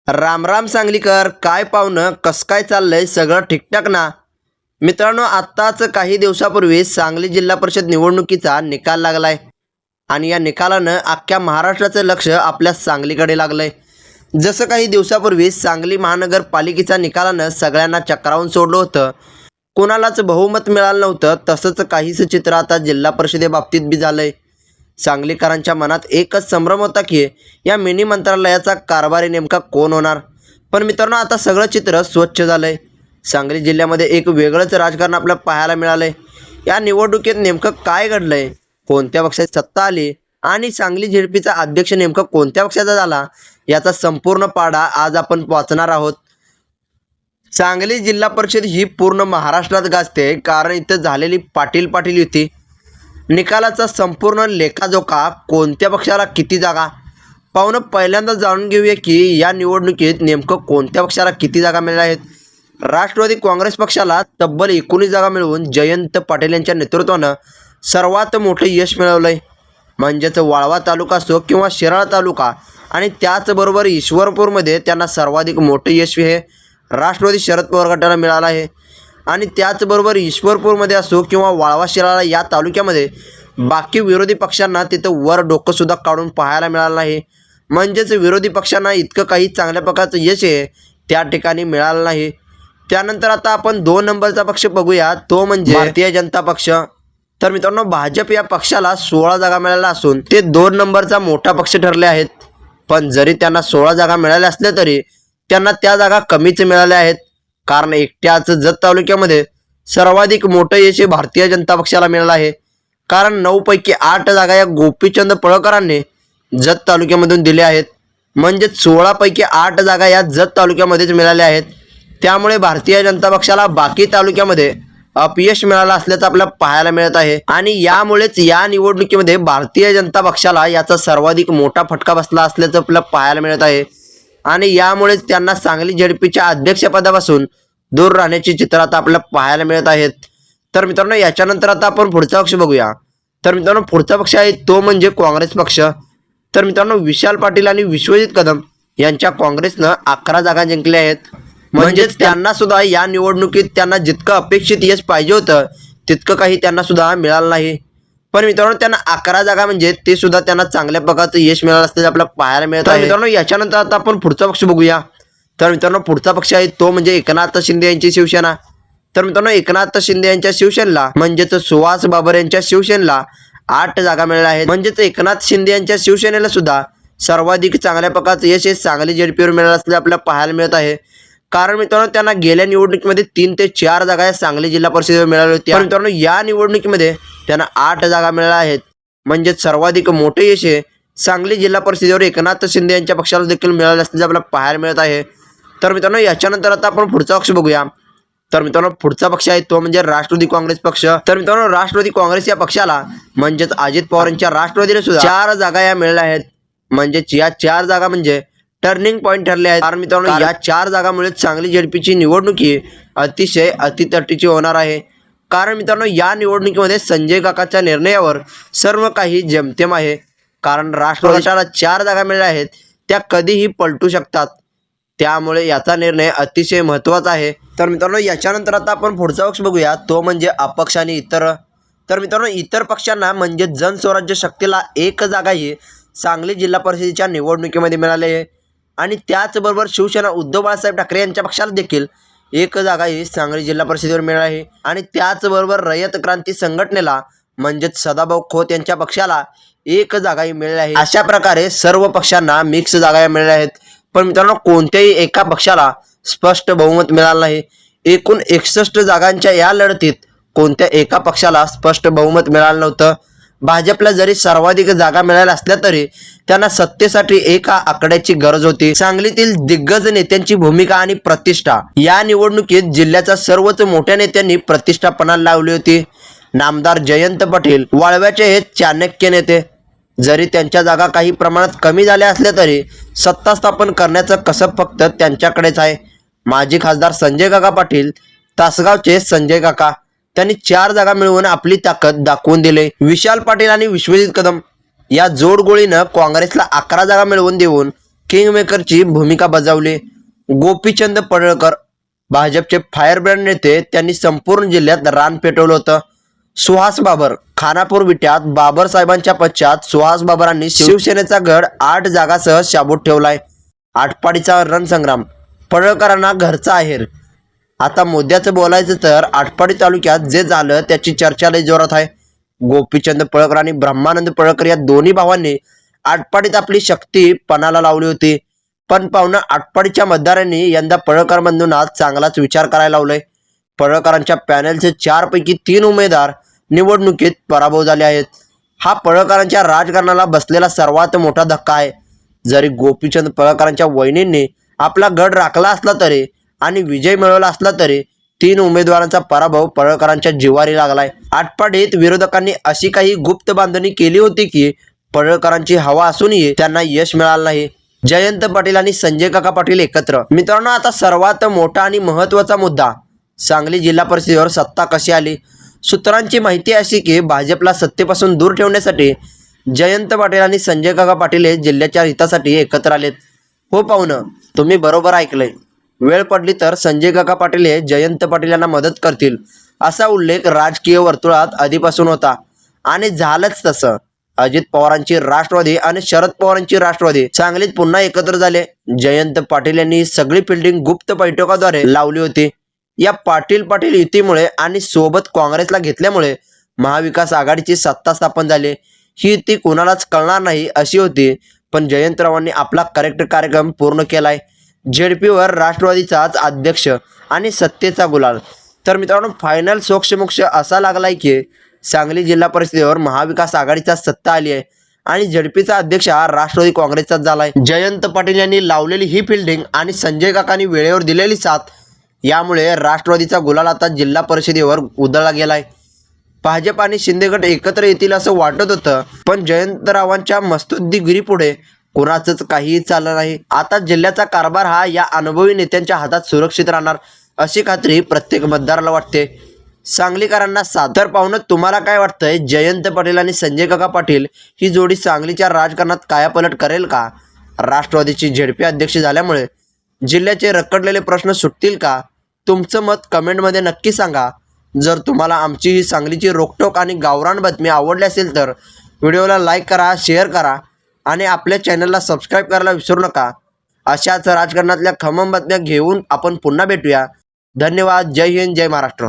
राम राम सांगलीकर, काय पाहुणं, कस काय चाललंय? सगळं ठीकठाक ना? मित्रांनो, आत्ताच काही दिवसापूर्वी सांगली जिल्हा परिषद निवडणुकीचा निकाल लागलाय आणि या निकालानं अख्ख्या महाराष्ट्राचं लक्ष आपल्या सांगलीकडे लागलंय. जसं काही दिवसापूर्वी सांगली महानगरपालिकेच्या निकालानं सगळ्यांना चक्रावून सोडलं होतं, कोणालाच बहुमत मिळालं नव्हतं, तसंच काहीच चित्र आता जिल्हा परिषदेबाबतीत बी झालंय. सांगलीकरांच्या मनात एकच संभ्रम होता की या मिनी मंत्रालयाचा कारभारी नेमका कोण होणार. पण मित्रांनो, आता सगळं चित्र स्वच्छ झालंय. सांगली जिल्ह्यामध्ये एक वेगळंच राजकारण आपल्याला पाहायला मिळालंय. या निवडणुकीत नेमकं काय घडलंय, कोणत्या पक्षाची सत्ता आली आणि सांगली झेडपीचा अध्यक्ष नेमका कोणत्या पक्षाचा झाला, याचा संपूर्ण पाढा आज आपण वाचणार आहोत. सांगली जिल्हा परिषद ही पूर्ण महाराष्ट्रात गाजते, कारण इथं झालेली पाटील पाटील युती, निकालाचा संपूर्ण लेखाजोखा, कोणत्या पक्षाला किती जागा. पाहुणं, पहिल्यांदा जाणून घेऊया की या निवडणुकीत नेमकं कोणत्या पक्षाला किती जागा मिळाल्या आहेत. राष्ट्रवादी काँग्रेस पक्षाला तब्बल 19 जागा मिळवून जयंत पाटील यांच्या नेतृत्वानं सर्वात मोठं यश मिळवलंय. म्हणजेच वाळवा तालुका असो किंवा शिराळा तालुका आणि त्याचबरोबर ईश्वरपूरमध्ये त्यांना सर्वाधिक मोठं यश हे राष्ट्रवादी शरद पवार गटाला मिळालं आहे. आणि त्याचबरोबर ईश्वरपूरमध्ये असो किंवा वाळवा शिराळा या तालुक्यामध्ये बाकी विरोधी पक्षांना तिथं वर डोकंसुद्धा काढून पाहायला मिळालं नाही. म्हणजेच विरोधी पक्षांना इतकं काही चांगल्या प्रकारचं यश आहे त्या ठिकाणी मिळालं नाही. त्यानंतर आता आपण 2 नंबरचा पक्ष बघूया, तो म्हणजे भारतीय जनता पक्ष. तर मित्रांनो, भाजप या पक्षाला 16 जागा मिळाल्या असून ते 2 नंबरचा मोठा पक्ष ठरले आहेत. पण जरी त्यांना 16 जागा मिळाल्या असल्या तरी त्यांना त्या जागा कमीच मिळाल्या आहेत, कारण एकट्याच जत तालुक्यामध्ये सर्वाधिक मोठं यश भारतीय जनता पक्षाला मिळालं आहे. कारण 9 पैकी 8 जागा या गोपीचंद पळकरांनी जत तालुक्यामधून दिल्या आहेत. म्हणजे 16 पैकी 8 जागा या जत तालुक्यामध्येच मिळाल्या आहेत. त्यामुळे भारतीय जनता पक्षाला बाकी तालुक्यामध्ये अपयश मिळालं असल्याचं आपल्याला पाहायला मिळत आहे. आणि यामुळेच या निवडणुकीमध्ये भारतीय जनता पक्षाला याचा सर्वाधिक मोठा फटका बसला असल्याचं आपल्याला पाहायला मिळत आहे. आणि यामुळेच त्यांना सांगली झेडपीच्या अध्यक्षपदापासून दूर राहण्याची चित्र आता आपल्याला पाहायला मिळत आहेत. तर मित्रांनो, याच्यानंतर आता आपण पुढचा पक्ष बघूया. तर मित्रांनो, पुढचा पक्ष आहे तो म्हणजे काँग्रेस पक्ष. तर मित्रांनो, विशाल पाटील आणि विश्वजित कदम यांच्या काँग्रेसनं 11 जागा जिंकल्या आहेत. म्हणजेच त्यांना सुद्धा या निवडणुकीत त्यांना जितकं अपेक्षित यश पाहिजे होतं तितकं काही त्यांना सुद्धा मिळालं नाही. पण मित्रांनो, त्यांना 11 जागा म्हणजे ते सुद्धा त्यांना चांगल्या प्रकारचं यश मिळालं असल्याचं आपल्याला पाहायला मिळत आहे. मित्रांनो, याच्यानंतर आता आपण पुढचा पक्ष बघूया. तर मित्रांनो, पुढचा पक्ष आहे तो म्हणजे एकनाथ शिंदे यांची शिवसेना. तर मित्रांनो, एकनाथ शिंदे यांच्या शिवसेनेला म्हणजेच सुहास बाबर यांच्या शिवसेनेला 8 जागा मिळाल्या आहेत. म्हणजेच एकनाथ शिंदे यांच्या शिवसेनेला सुद्धा सर्वाधिक चांगल्या प्रकारचं यश हे सांगली झेडपीवर मिळालं असल्याचं आपल्याला पाहायला मिळत आहे. कारण मित्रांनो, त्यांना गेल्या निवडणुकीमध्ये 3 ते 4 जागा या सांगली जिल्हा परिषदेवर मिळाल्या होत्या. मित्रांनो, या निवडणुकीमध्ये त्यांना 8 जागा मिळाल्या आहेत. म्हणजे सर्वाधिक मोठे यश हे सांगली जिल्हा परिषदेवर एकनाथ शिंदे यांच्या पक्षाला देखील मिळाले असल्याचं आपल्याला पाहायला मिळत आहे. तर मित्रांनो, याच्यानंतर आता आपण पुढचा पक्ष बघूया. तर मित्रांनो, पुढचा पक्ष आहे तो म्हणजे राष्ट्रवादी काँग्रेस पक्ष. तर मित्रांनो, राष्ट्रवादी काँग्रेस या पक्षाला म्हणजेच अजित पवार यांच्या राष्ट्रवादीला सुद्धा 4 जागा या मिळाल्या आहेत. म्हणजेच या 4 जागा म्हणजे टर्निंग पॉईंट ठरले आहेत. कारण मित्रांनो, या 4 जागामुळे सांगली झेडपीची निवडणूक ही अतिशय अतितटीची होणार आहे. कारण मित्रांनो, या निवडणुकीमध्ये संजय काकाच्या निर्णयावर सर्व काही जेमतेम आहे. कारण राष्ट्रवादीला 4 जागा मिळाल्या आहेत, त्या कधीही पलटू शकतात. त्यामुळे याचा निर्णय अतिशय महत्त्वाचा आहे. तर मित्रांनो, याच्यानंतर आता आपण पुढचा पक्ष बघूया, तो म्हणजे अपक्ष आणि इतर. तर मित्रांनो, इतर पक्षांना म्हणजे जनस्वराज्य शक्तीला 1 जागा ही सांगली जिल्हा परिषदेच्या निवडणुकीमध्ये मिळाली आहे. आणि त्याचबरोबर शिवसेना उद्धव बाळासाहेब ठाकरे यांच्या पक्षाला देखील 1 जागा ही सांगली जिल्हा परिषदेवर मिळाली आहे. आणि त्याचबरोबर रयत क्रांती संघटनेला म्हणजेच सदाभाऊ खोत यांच्या पक्षाला 1 जागाही मिळाली आहे. अशा प्रकारे सर्व पक्षांना मिक्स जागा मिळाल्या आहेत. पण मित्रांनो, कोणत्याही एका पक्षाला स्पष्ट बहुमत मिळालं नाही. एकूण 61 जागांच्या या लढतीत कोणत्या एका पक्षाला स्पष्ट बहुमत मिळालं नव्हतं. भाजपला जरी सर्वाधिक जागा मिळाल्या असल्या तरी त्यांना सत्तेसाठी एका आकड्याची गरज होती. सांगलीतील दिग्गज नेत्यांची भूमिका आणि प्रतिष्ठा या निवडणुकीत जिल्ह्याच्या सर्वच मोठ्या नेत्यांनी प्रतिष्ठा पणाला लावली होती. नामदार जयंत पाटील वाळव्याचे हे चाणक्य नेते. जरी त्यांच्या जागा काही प्रमाणात कमी झाल्या असल्या तरी सत्ता स्थापन करण्याचं कसब फक्त त्यांच्याकडेच आहे. माजी खासदार संजय काका पाटील, तासगावचे संजय काका, त्यांनी 4 जागा मिळवून आपली ताकद दाखवून दिली. विशाल पाटील आणि विश्वजित कदम या जोडगोळीनं काँग्रेसला 11 जागा मिळवून देऊन किंगमेकरची भूमिका बजावली. गोपीचंद पडळकर भाजपचे फायरब्रँड नेते, त्यांनी संपूर्ण जिल्ह्यात रान पेटवलं होतं. सुहास बाबर खानापूर विट्यात बाबर साहेबांच्या पश्चात सुहास बाबरांनी शिवसेनेचा गड 8 जागासह शाबूत ठेवलाय. आटपाडीचा रणसंग्राम, पडळकरांना घरचा आहेर. आता मुद्द्याचं बोलायचं तर आटपाडी तालुक्यात जे झालं त्याची चर्चा लय जोरात आहे. गोपीचंद पडळकर आणि ब्रह्मानंद पडळकर या दोन्ही भावांनी आटपाडीत आपली शक्ती पणाला लावली होती. पण पाहुणं आटपाडीच्या मतदारांनी यंदा पडळकर बंधूंना चांगलाच विचार करायला लावलाय. पडळकरांच्या पॅनलचे 4 पैकी 3 उमेदवार निवडणुकीत पराभव झाले आहेत. हा पडळकरांच्या राजकारणाला बसलेला सर्वात मोठा धक्का आहे. जरी गोपीचंद पडळकरांच्या वहिनींनी आपला गड राखला असला तरी आणि विजय मिळवला असला तरी 3 उमेदवारांचा पराभव पडळकरांच्या जिव्हारी लागलाय. आटपाडीत विरोधकांनी अशी काही गुप्त बांधणी केली होती की पडळकरांची हवा असूनही त्यांना यश मिळालं नाही. जयंत पाटील आणि संजय काका पाटील एकत्र. मित्रांनो, आता सर्वात मोठा आणि महत्त्वाचा मुद्दा, सांगली जिल्हा परिषदेवर सत्ता कशी आली. सूत्रांची माहिती अशी की भाजपला सत्तेपासून दूर ठेवण्यासाठी जयंत पाटील आणि संजय काका पाटील हे जिल्ह्याच्या हितासाठी एकत्र आलेत. हो पाहुणं, तुम्ही बरोबर ऐकलंय. वेळ पडली तर संजय काका पाटील हे जयंत पाटील यांना मदत करतील असा उल्लेख राजकीय वर्तुळात आधीपासून होता आणि झालंच तसं. अजित पवारांची राष्ट्रवादी आणि शरद पवारांची राष्ट्रवादी सांगलीत पुन्हा एकत्र झाले. जयंत पाटील यांनी सगळी फिल्डिंग गुप्त बैठकाद्वारे लावली होती. या पाटील युतीमुळे आणि सोबत काँग्रेसला घेतल्यामुळे महाविकास आघाडीची सत्ता स्थापन झाली. ही युती कोणालाच कळणार नाही अशी होती, पण जयंतरावांनी आपला करेक्ट कार्यक्रम पूर्ण केलाय. झेडपीवर राष्ट्रवादीचाच अध्यक्ष आणि सत्तेचा गुलाल. तर मित्रांनो, फायनल सोक्षमोक्ष असा लागलाय की सांगली जिल्हा परिषदेवर महाविकास आघाडीचा सत्ता आली आहे आणि झेडपीचा अध्यक्ष हा राष्ट्रवादी काँग्रेसचाच झालाय. जयंत पाटील यांनी लावलेली ही फिल्डिंग आणि संजय काकांनी वेळेवर दिलेली साथ, यामुळे राष्ट्रवादीचा गुलाल आता जिल्हा परिषदेवर उधळला गेलाय. भाजप आणि शिंदे गट एकत्र येतील असं वाटत होतं, पण जयंतरावांच्या मस्तुद्दीगिरीपुढे कुणाचंच काहीही चाललं नाही. आता जिल्ह्याचा कारभार हा या अनुभवी नेत्यांच्या हातात सुरक्षित राहणार अशी खात्री प्रत्येक मतदाराला वाटते. सांगलीकरांना साथ. तर पाहुणं, तुम्हाला काय वाटतंय, जयंत पाटील आणि संजय काका पाटील ही जोडी सांगलीच्या राजकारणात कायापालट करेल का? राष्ट्रवादीची झेडपी अध्यक्ष झाल्यामुळे जिल्ह्याचे रखडलेले प्रश्न सुटतील का? तुमचं मत कमेंटमध्ये नक्की सांगा. जर तुम्हाला आमची ही सांगलीची रोकटोक आणि गावरान बातमी आवडली असेल तर व्हिडिओला लाईक करा, शेअर करा आणि आपल्या चॅनलला सबस्क्राईब करायला विसरू नका. अशाच राजकारणातल्या खमंग बातम्या घेऊन आपण पुन्हा भेटूया. धन्यवाद. जय हिंद, जय महाराष्ट्र.